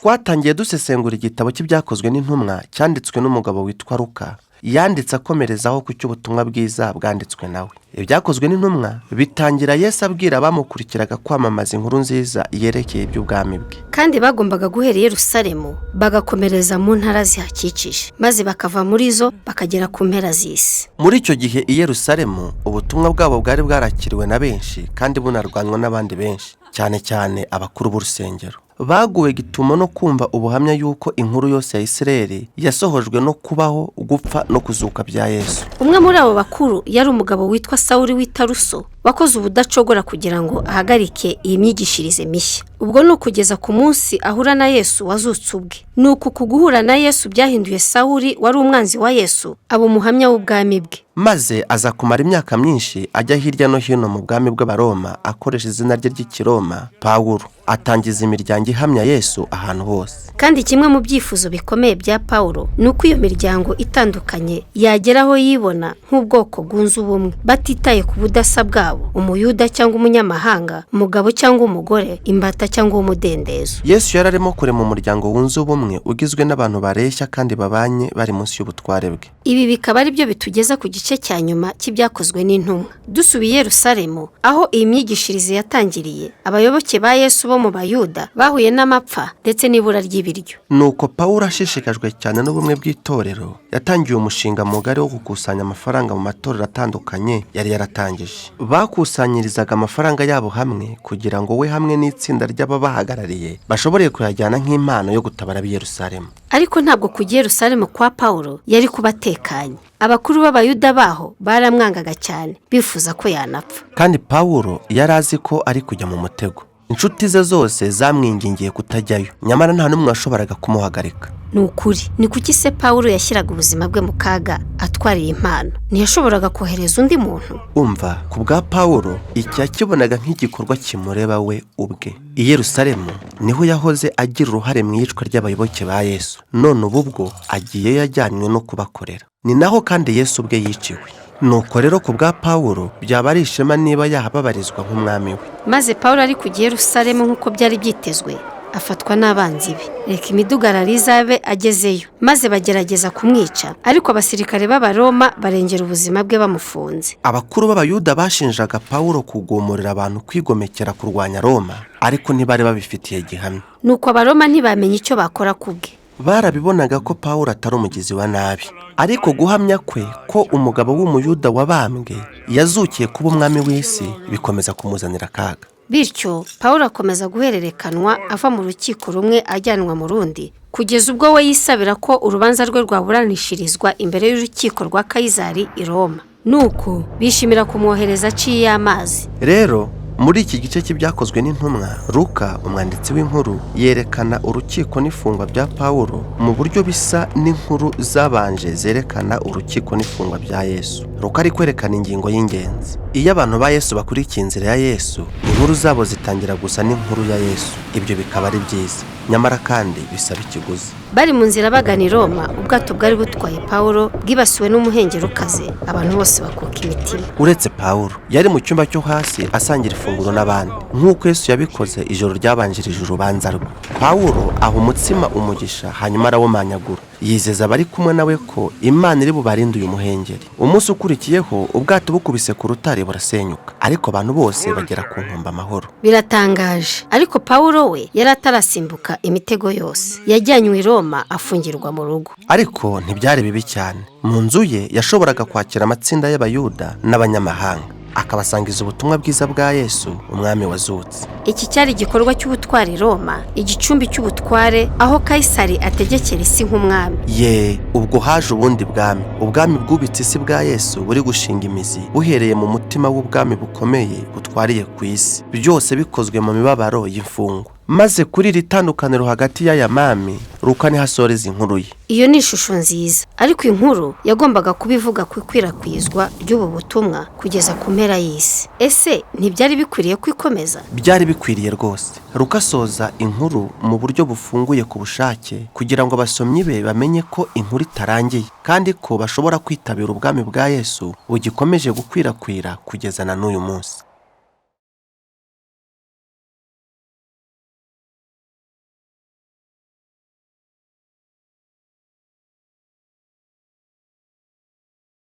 Twatangiye dusesengura igitabo cy'ibyakozwe n'intumwa cyanditswe n'umugabo witwa Luka. Yanditse akomerezaho ku cy'ubutumwa bwiza bwanditswe nawe. Ibyakozwe n'intumwa bitangira Yesu abwira abamukurikiraga kwamamaza inkuru nziza yerekeye iby'ubwami bwe. Kandi bagombaga guhera i Yerusalemu bagakomereza mu ntara zihakikije, maze bakava muri zo bakagera ku mpera z'isi. Muri icyo gihe i Yerusalemu ubutumwa bwabo bwari bwarakiriwe na benshi kandi bunarwanywa n'abandi benshi, cyane cyane abakuru b'urusengero. Baguwe gitumo no kumva ubuhamya yuko inkuru yose ya Isirayeli yasohojwe no kubaho, gupfa no kuzuka bya Yesu. Umwe muri abo bakuru yari umugabo witwa Sawuli w'i Taruso, wakoze ubudacogora kugira ngo ahagarike iyi myigishirize mishya. Ubwo ni ukugeza ku munsi ahura na Yesu wazutse ubwe. Ni uku kuguhura na Yesu byahinduye Sawuli wari umwanzi wa Yesu aba umuhamya w'ubwami bwe. Maze aza kumara imyaka myinshi ajya hirya no hino mu bwami bw'Abaroma akoresha izina rye ry'Ikiroma Pawulo. Atangiza imiryango ihamya Yesu ahantu hose. Kandi kimwe mu byifuzo bikomeye bya Pawulo ni uko iyo miryango itandukanye yageraho yibona nk'ubwoko bwunze ubumwe, batitaye ku budasa bwabo, umuyuda cyangwa umunyamahanga, umugabo cyangwa umugore, imbata cyangwa umudendezo. Yesu yararimo kurema umuryango wunze ubumwe ugizwe n'abantu bareshya kandi babanye bari munsi y'ubutware bwe. Ibi bikaba ari byo bitugeza ku gice cya nyuma cy'ibyakozwe n'intumwa. Dusubiye i Yerusalemu aho iyi myigishirize yatangiriye, abayoboke ba Yesu bo mu Bayuda bahuye n'amapfa ndetse n'ibura ry'ibiryo. Nuko Pawulo ashishikajwe cyane n'ubumwe bw'itorero, yatangiye umushinga mugari wo gukusanya amafaranga mu matorero atandukanye yari yaratangije. Bakusanyirizaga amafaranga yabo hamwe kugira ngo we hamwe n'itsinda ry'ababahagarariye bashobore kuyajyana nk'impano yo gutabara ab'i Yerusalemu. Ariko ntabwo kujya i Yerusalemu kwa Pawulo yari kubatekanye. Abakuru b'Abayuda baho baramwangaga cyane, bifuza ko yanapfa. Kandi Pawulo yari azi ko ari kujya mu mutego. Inshuti ze zose zamwingingiye kutajyayo, nyamara nta n'umwe washoboraga kumuhagarika. Ni ukuri, ni kuki se Pawulo yashyiraga ubuzima bwe mu kaga atwariye impano? Ntiyashoboraga kohereza undi muntu? Umva, ku bwa Pawulo iki yakibonaga nk'igikorwa kimureba we ubwe. I Yerusalemu niho yahoze agira uruhare mu iyicwa ry'abayoboke ba Yesu. None ubu bwo agiye yajyanywe no kubakorera. Ni naho kandi Yesu ubwe yiciwe. Nuko rero ku bwa Pawulo byaba ari ishema niba yahababarizwa nk'umwami we. Maze Pawulo ari kujya i Yerusalemu nk'uko byari byitezwe, afatwa n'abanzi be. Reka imidugararo izabe agezeyo, maze bagerageza kumwica, ariko abasirikare b'Abaroma barengera ubuzima bwe bamufunze. Abakuru b'Abayuda bashinjaga Pawulo kugomorera abantu kwigomekera kurwanya Roma, ariko ntibari babifitiye gihamya. Nuko Abaroma ntibamenye icyo bakora kubwe. Barabibonaga ko Pawulo atari umugizi wa nabi, ariko guhamya kwe ko umugabo w'umuyuda wabambwe yazukiye kuba umwami w'isi bikomeza kumuzanira akaga. Bityo Pawulo akomeza guhererekanwa ava mu rukiko rumwe ajyanwa mu rundi, kugeza ubwo we yisabira ko urubanza rwe rwaburanishirizwa imbere y'urukiko rwa Kayizari i Roma. Nuko bishimira kumwohereza aciye amazi. Rero muri iki gice cy'ibyakozwe n'intumwa, Luka umwanditsi w'inkuru yerekana urukiko n'ifungwa bya Pawulo mu buryo bisa n'inkuru zabanje zerekana urukiko n'ifungwa bya Yesu. Luka ari kwerekana ingingo y'ingenzi. Iyo abantu ba Yesu bakurikiye inzira ya Yesu, inkuru zabo zitangira gusa n'inkuru ya Yesu. Ibyo bikaba ari byiza, nyamara kandi bisaba ikiguzi. Bari mu nzira bagana i Roma, ubwato bwari butwaye Pawulo bwibasiwe n'umuhengerokazi, abantu bose bakuka imitima. Uretse Pawulo yari mu cyumba cyo hasi asangira ifunguro n'abandi, nk'uko Yesu yabikoze ijoro ryabanjirije urubanza rwe. Pawulo aha umutsima umugisha, hanyuma arawumanyagura, yizeza abari kumwe nawe ko Imana iri bubarinde uyu muhengeri. Umunsi ukurikiyeho ubwato bukubise ku rutare burasenyuka, ariko abantu bose bagera ku nkombe amahoro. Biratangaje, ariko Pawulo we yari atarasimbuka imitego yose. Yajyanywe i Roma afungirwa mu rugo. Ariko ntibyari bibi cyane. Mu nzu ye yashoboraga kwakira amatsinda y'Abayuda n'abanyamahanga, akabasangiza ubutumwa bwiza bwa Yesu umwami wazutse. Iki cyari igikorwa cy'ubutwari Roma, igicumbi cy'ubutware aho Kayisari ategekera isi nk'umwami. Ubwo haje ubundi bwami, ubwami bwubitse isi bwa Yesu buri gushinga imizi, buhereye mu mutima w'ubwami bukomeye butwariye ku isi, byose bikozwe mu mibabaro y'imfungwa. Maze kuri iri tandukaniro hagati y'aya mami, Luka niho asoreza inkuru ye. Iyo ni ishusho nziza, ariko inkuru yagombaga kubivuga ku ikwirakwizwa ry'ubu butumwa kugeza ku mpera y'isi. Ese ntibyari bikwiriye kwikomeza? Byari bikwiriye rwose. Luka asoza inkuru mu buryo bufunguye ku bushake, kugira ngo abasomyi be bamenye ko inkuru itarangiye, kandi ko bashobora kwitabira ubwami bwa Yesu bugikomeje gukwirakwira kugeza na n'uyu munsi.